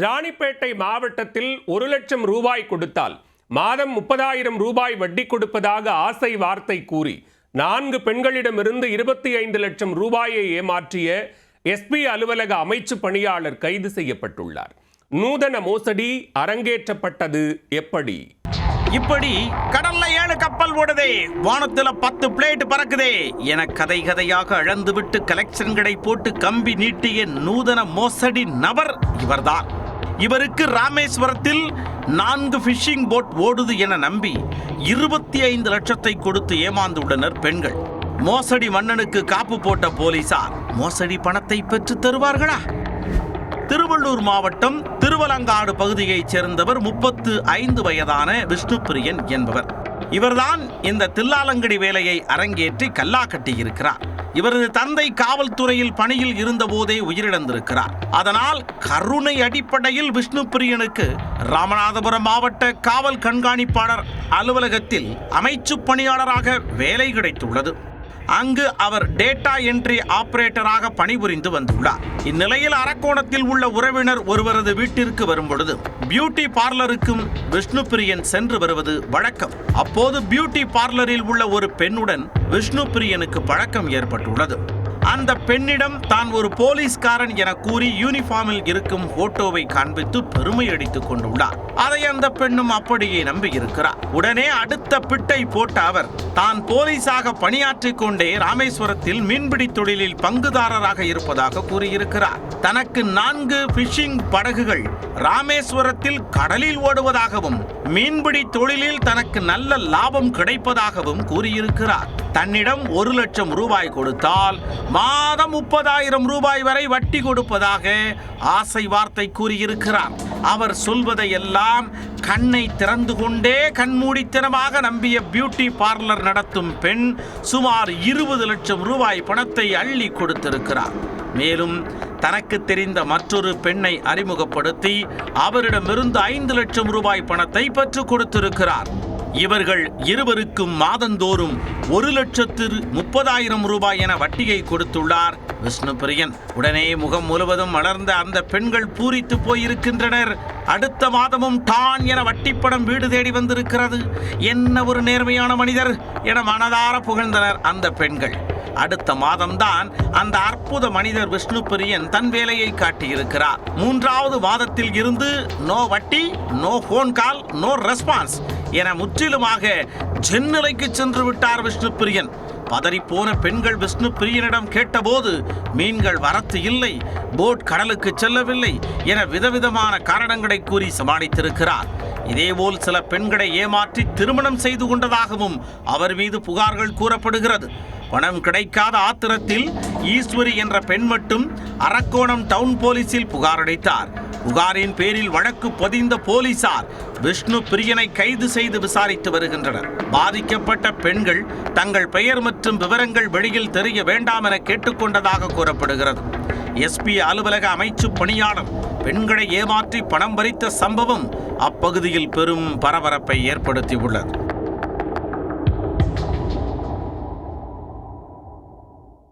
ராணிப்பேட்டை மாவட்டத்தில் 1 லட்சம் ரூபாய் கொடுத்தால் மாதம் 30,000 ரூபாய் வட்டி கொடுப்பதாக ஆசை வார்த்தை கூறி 4 பெண்களிடமிருந்து 25 லட்சம் ரூபாயை ஏமாற்றிய எஸ்பி அலுவலக அமைச்சு பணியாளர் கைது செய்யப்பட்டுள்ளார். நூதன மோசடி அரங்கேற்றப்பட்டது எப்படி? இப்படி கடல்ல 7 கப்பல் ஓடுதே, வானத்துல 10 பிளேட் பறக்குதே என கதை கதையாக அழந்துவிட்டு கலெக்ஷன்களை போட்டு கம்பி நீட்டிய நூதன மோசடி நபர் இவர்தான். இவருக்கு ராமேஸ்வரத்தில் 4 ஃபிஷிங் போட் ஓடுது என நம்பி 25 லட்சத்தை கொடுத்து ஏமாந்துள்ளனர் பெண்கள். மோசடி மன்னனுக்கு காப்பு போட்ட போலீசார் மோசடி பணத்தை பெற்று தருவார்களா? திருவள்ளூர் மாவட்டம் திருவலங்காடு பகுதியைச் சேர்ந்தவர் 35 வயதான விஷ்ணுபிரியன் என்பவர். இவர்தான் இந்த தில்லாலங்கடி வேலையை அரங்கேற்றி கல்லா கட்டியிருக்கிறார். இவரது தந்தை காவல்துறையில் பணியில் இருந்தபோதே உயிரிழந்திருக்கிறார். அதனால் கருணை அடிப்படையில் விஷ்ணுபிரியனுக்கு ராமநாதபுரம் மாவட்ட காவல் கண்காணிப்பாளர் அலுவலகத்தில் அமைச்சு பணியாளராக வேலை கிடைத்துள்ளது. அங்கு அவர் டேட்டா என்ட்ரி ஆபரேட்டராக பணிபுரிந்து வந்துள்ளார். இந்நிலையில் அரக்கோணத்தில் உள்ள உறவினர் ஒருவரது வீட்டிற்கு வரும்பொழுது பியூட்டி பார்லருக்கும் விஷ்ணுபிரியன் சென்று வருவது வழக்கம். அப்போது பியூட்டி பார்லரில் உள்ள ஒரு பெண்ணுடன் விஷ்ணுபிரியனுக்கு பழக்கம் ஏற்பட்டுள்ளது. அந்த பெண்ணிடம் தான் ஒரு போலீஸ்காரன் என கூறி யூனிஃபார்மில் இருக்கும் போட்டோவை காண்பித்து பெருமை அடித்துக் கொண்டுள்ளார். அதை அந்த பெண்ணும் அப்படியே நம்பியிருக்கிறார். உடனே அடுத்த பிட்டை போட்ட அவர் தான் போலீஸாக பணியாற்றிக் கொண்டே ராமேஸ்வரத்தில் மீன்பிடி தொழிலில் பங்குதாரராக இருப்பதாக கூறியிருக்கிறார். தனக்கு 4 ஃபிஷிங் படகுகள் ராமேஸ்வரத்தில் கடலில் ஓடுவதாகவும் மீன்பிடி தொழிலில் தனக்கு நல்ல லாபம் கிடைப்பதாகவும் கூறியிருக்கிறார். தன்னிடம் 1 லட்சம் ரூபாய் கொடுத்தால் மாதம் 30,000 ரூபாய் வரை வட்டி கொடுப்பதாக ஆசை வார்த்தை கூறியிருக்கிறார். அவர் சொல்வதையெல்லாம் கண்ணை திறந்து கொண்டே கண்மூடித்தனமாக நம்பிய பியூட்டி பார்லர் நடத்தும் பெண் சுமார் 20 லட்சம் ரூபாய் பணத்தை அள்ளி கொடுத்திருக்கிறார். மேலும் தனக்கு தெரிந்த மற்றொரு பெண்ணை அறிமுகப்படுத்தி அவரிடமிருந்து 5 லட்சம் ரூபாய் பணத்தை பெற்றுக் கொடுத்திருக்கிறார். இவர்கள் இருவருக்கும் மாதந்தோறும் 1,30,000 ரூபாய் என வட்டியை கொடுத்துள்ளார் விஷ்ணுபிரியன். உடனே முகம் முழுவதும் மலர்ந்த அந்த பெண்கள் பூரித்து போயிருக்கின்றனர். அடுத்த மாதமும் டான் என வட்டிப்பணம் வீடு தேடி வந்திருக்கிறது. என்ன ஒரு நேர்மையான மனிதர் என மனதார புகழ்ந்தனர் அந்த பெண்கள். அடுத்த மாதம்தான் அந்த அற்புத மனிதர் விஷ்ணுபிரியன் தன் வேலையை காட்டியிருக்கிறார். 3வது மாதத்தில் இருந்து நோ வட்டி, no phone call, no response என முற்றிலுமாக ஜென்னிலைக்கு சென்று விட்டார் விஷ்ணுபிரியன். பதறிப்போன பெண்கள் விஷ்ணுபிரியனிடம் கேட்டபோது மீன்கள் வரத்து இல்லை, போட் கடலுக்கு செல்லவில்லை என விதவிதமான காரணங்களை கூறி சமாளித்திருக்கிறார். இதேபோல் சில பெண்களை ஏமாற்றி திருமணம் செய்து கொண்டதாகவும் அவர் மீது புகார்கள் கூறப்படுகிறது. பணம் கிடைக்காத ஆத்திரத்தில் ஈஸ்வரி என்ற பெண் மட்டும் அரக்கோணம் டவுன் போலீசில் புகார் அளித்தார். புகாரின் பேரில் வழக்கு பதிந்த போலீசார் விஷ்ணுபிரியனை கைது செய்து விசாரித்து வருகின்றனர். பாதிக்கப்பட்ட பெண்கள் தங்கள் பெயர் மற்றும் விவரங்கள் வெளியில் தெரிய வேண்டாம் என கேட்டுக்கொண்டதாக கூறப்படுகிறது. எஸ்பி அலுவலக அமைச்சு பணியாளர் பெண்களை ஏமாற்றி பணம் பறித்த சம்பவம் அப்பகுதியில் பெரும் பரபரப்பை ஏற்படுத்தியுள்ளது.